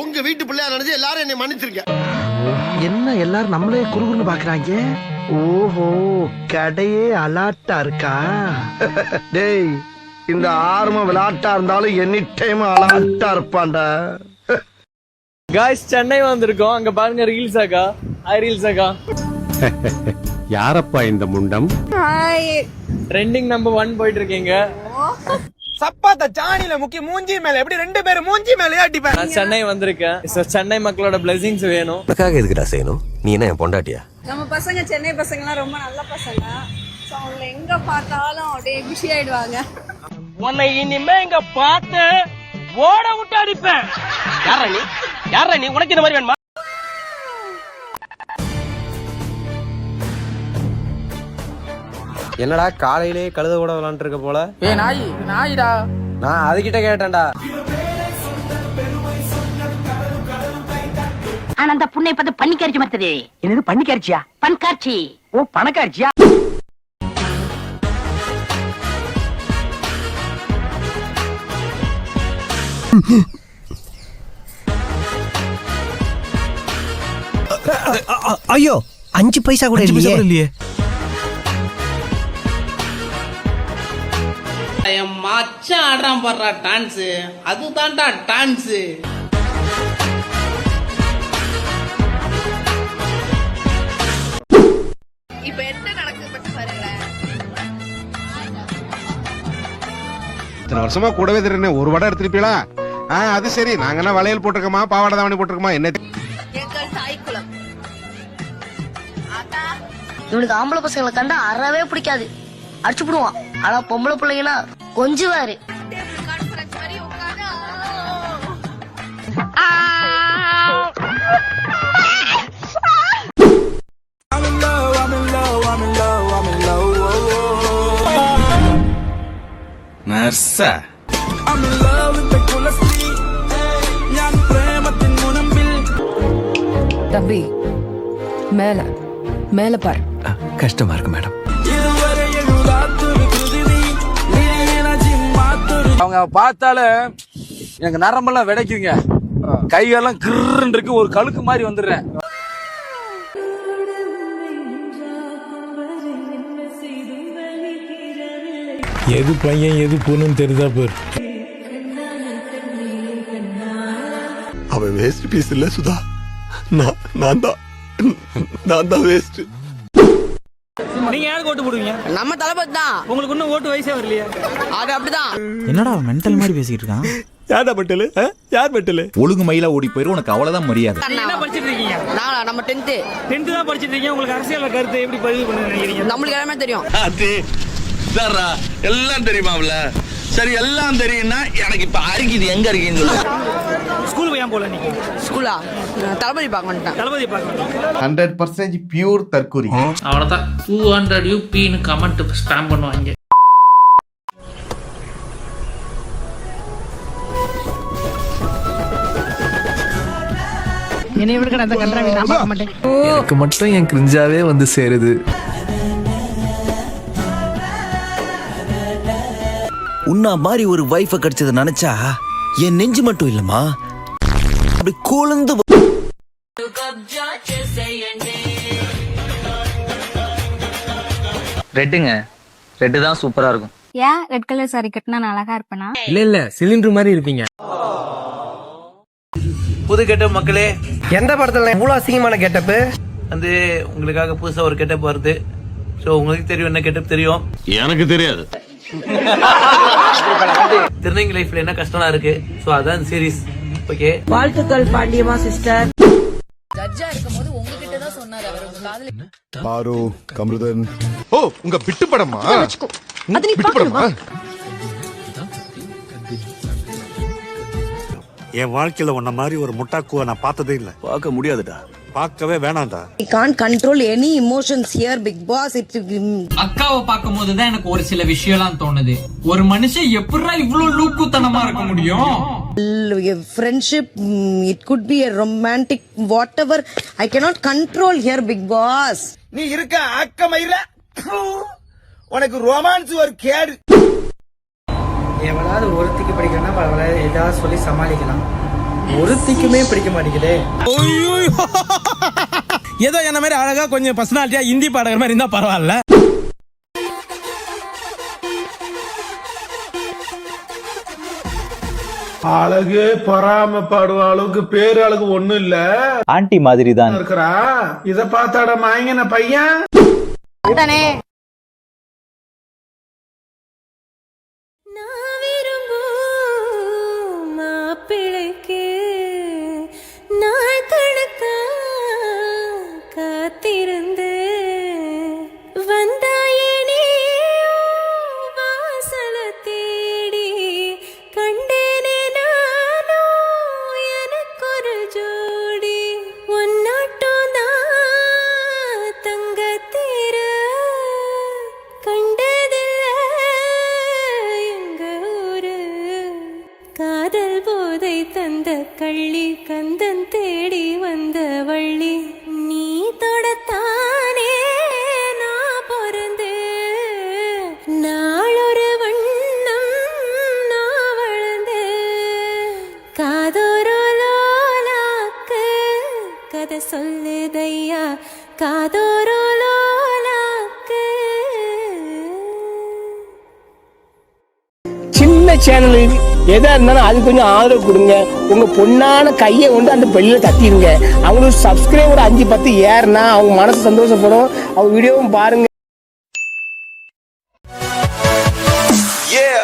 உங்க வீட்டு பிள்ளையா நினைச்சு எல்லாரும் என்னை மன்னிச்சிருக்க. என்ன எல்லாரும் நம்மளே குறுகுறுன்னு பாக்குறாங்க? ஓஹோ, கடையே அலாட்டா இருக்கா? டேய், இந்த ஆர்ம விளையாட்டா இருந்தாலும் எனி டைம் அலாட்டா இருப்பான்டா. காய்ஸ், சென்னை வந்திருக்கோம். அங்க பாருங்க ரீல்ஸ் ஆகா. ஹாய் ரீல்ஸ் ஆகா. யாரப்பா இந்த முண்டம்? ஹாய். ட்ரெண்டிங் நம்பர் 1 போயிட்டு இருக்கீங்க. சப்பாத்த சாணில முக்கி மூஞ்சி மேல எப்படி ரெண்டு பேரும் மூஞ்சி மேலயே அடிப்பேன். நான் சென்னை வந்திருக்கேன். சென்னை மக்களோட பிளெஸிங்ஸ் வேணும். உனக்காக எதுக்குடா செய்யணும்? நீ என்ன என் பொண்டாட்டியா? நம்ம பசங்க சென்னை பசங்கலாம் ரொம்ப நல்ல பசங்க. சோ அவங்க எங்க பார்த்தாலும் அப்படியே குஷி ஆயிடுவாங்க. உன்னை இனிமே இங்க பார்த்து ஓட விட்டு அடிப்பேன். யாரா நீ உனக்கு இந்த மாதிரி வேணுமா? என்னடா காலையிலே கழுத கூட விளாண்டு இருக்க போல? நாயிடா. நான் அதுகிட்ட கேட்டேன்டா. ஆனா அந்த புண்ணை பார்த்து பண்ணிக்காரிச்சு மத்தது. என்னது பண்ணிக்காரிச்சியா? பண்காட்சி. ஓ, பணக்காட்சியா? ஐயோ, 5 பைசா கூட இல்லையே. என் மச்சான் ஆடுறான் பாடுறா டான்ஸ், அதுதான்டா டான்ஸ். இப்போ என்ன நடக்குது மட்டும் பாருங்களேன். இத்தனை வருஷமா கூடவே தெரியும். ஒரு வடை எடுத்துருப்பீங்களா? அது சரி. நாங்க என்ன வளையல் போட்டிருக்கோமா, பாவாடை தாவணி போட்டிருக்கோமா? என்ன எங்கள் தாய்க்குளம். இவனுக்கு ஆம்பளை பசங்களை கண்டா அறவே பிடிக்காது, அடிச்சு போடுவான். ஆனா பொம்பளை பிள்ளைங்கன்னா கொஞ்சுவாரு. கான்ஃபரன்ஸ் மாதிரி உட்கார்ந்து நர்ஸா தம்பி, மேல மேல பாரு. கஷ்டமா இருக்கு மேடம். அவங்க பார்த்தாலே எனக்கு நரம்பெல்லாம் விடைக்குங்க. கையெல்லாம் கிருன்னு இருக்கு. ஒரு கழுக்கு மாதிரி வந்துடுறேன். எது பையன் எது பொண்ணுன்னு தெரிஞ்சா பேர். அவன் வேஸ்ட் பீஸ் இல்ல சுதா. நான் தான் வேஸ்ட். நீங்க யாருக்கு ஓட்டு போடுவீங்க? நம்ம தளபதி தான். உங்களுக்கு இன்னும் ஓட்டு வயசே வரலையா? அது அப்படிதான். என்னடா மென்டல் மாதிரி பேசிட்டு இருக்கான்? யாரா மெட்டலு? யார் மெட்டலு? ஒழுங்கு மயிலா ஓடி போயிரு, உனக்கு அவ்வளவுதான் மரியாதை. என்ன படிச்சிட்டு இருக்கீங்க? நம்ம 10th தான் படிச்சிட்டு இருக்கீங்க. உங்களுக்கு அரசியல் கருத்து எப்படி பதிவு பண்ண நினைக்கிறீங்க? நம்மளுக்கு எல்லாமே தெரியும். எல்லாம் தெரியுமாப்ல? சரி, எல்லாம் தெரியும்னா எனக்கு இப்ப அரிக்குது. எங்க இருக்கீங்க? ஸ்கூல் ஏன் போல நீங்க? ஸ்கூலா தளபதி பார்க்க வந்துட்டேன். தளபதி பார்க்க 100% பியூர் தற்கூரி. அவ்வளவுதான். 200 UPன்னு கமெண்ட் ஸ்பாம் பண்ணுவாங்க. எனக்கு மட்டும் என் கிரிஞ்சாவே வந்து சேருது. உன்னா மாதிரி ஒரு வைஃப கிடைச்சது நினைச்சா என் நெஞ்சு மட்டும் இல்லம்மா, அப்படி கூழ்ந்து. ரெட்டுங்க. ரெட்டு தான் சூப்பரா இருக்கும். ஏன் ரெட் கலர் சாரி கட்டினா நான் அழகா இருப்பேனா? இல்ல சிலிண்டர் மாதிரி இருப்பீங்க. புது கெட்டப் மக்களே. எந்த படத்துல இவ்வளவு அசிங்கமான கெட்டப்பு? வந்து உங்களுக்காக புதுசா ஒரு கெட்டப் வருது. சோ உங்களுக்கு தெரியும் என்ன கெட்டப் தெரியும்? எனக்கு தெரியாது. திருநங்கை லைஃப்ல என்ன கஷ்டமா இருக்கு. சோ அதான் சீரிஸ். ஓகே, வாழ்த்துக்கள் பாண்டியம்மா சிஸ்டர். ஜட்ஜா இருக்கும்போது உங்ககிட்ட தான் சொன்னாரு அவர். உங்க காதுல பாரு கமருதன். ஓ, உங்க பிட்டு படமா? அது நீ பாக்கணுமா? என் வாழ்க்கையில உன்ன மாதிரி ஒரு முட்டாக்குவ நான் பார்த்ததே இல்ல. பார்க்க முடியாதுடா. பார்க்கவே வேணாம்டா. I can't control any emotions here, Big Boss. அக்காவை பார்க்கும்போது தான் எனக்கு ஒரு சில விஷயம்லாம் தோணுது. ஒரு மனுஷன் எப்படிடா இவ்வளவு லூக்குத்தனமா இருக்க முடியும்? Friendship, it could be a romantic whatever. I cannot control here, Big Boss. நீ இருக்க அக்கமயில உனக்கு ரொமான்ஸ் ஒரு கேடு. எவனாவது ஒருத்திக்கு படிக்கணும்னா ஏதாவது சொல்லி சமாளிக்கலாம். ஒருத்திக்குமே பிடிக்க மாட்டேங்குதே. ஏதோ என்ன மாதிரி அழகா கொஞ்சம் பர்சனாலிட்டியா ஹிந்தி பாடகர் மாதிரி இருந்தா பரவாயில்ல. அழகு பொறாமப்படுவ அளவுக்கு பேரு அழகு ஒண்ணும் இல்ல. ஆண்டி மாதிரி தான் இருக்கிறா. இத பார்த்தாட மயங்கின பையன். மாப்பிளைக்கு நாள் கணக்கா காத்திருந்து வந்தாயனே வாசல தேடி கண்டேனே நானோ எனக்கு ஒரு ஜோடி ஒன்னாட்டம் தான் தங்க தீர கண்டதில்ல எங்க ஊரு காதல் போதை தந்த கள்ளி கந்தன் தேடி வந்த வள்ளி நீ தொடத்தானே நான் பிறந்து நாளொரு வண்ணம் நான் வளர்ந்து காதோரோலாக்கு கதை சொல்லுதையா காதோரோலாக்கு. சின்ன சேனல் எதா இருந்தாலும் அது கொஞ்சம் ஆதரவு கொடுங்க. உங்க பொண்ணான கையை கொண்டு அந்த பெல்லில தட்டிடுங்க. அவங்களுக்கு சப்ஸ்கிரைபர் 5-10 ஏறுனா அவங்க மனசு சந்தோஷப்படும். அவங்க வீடியோவும் பாருங்க. Yeah.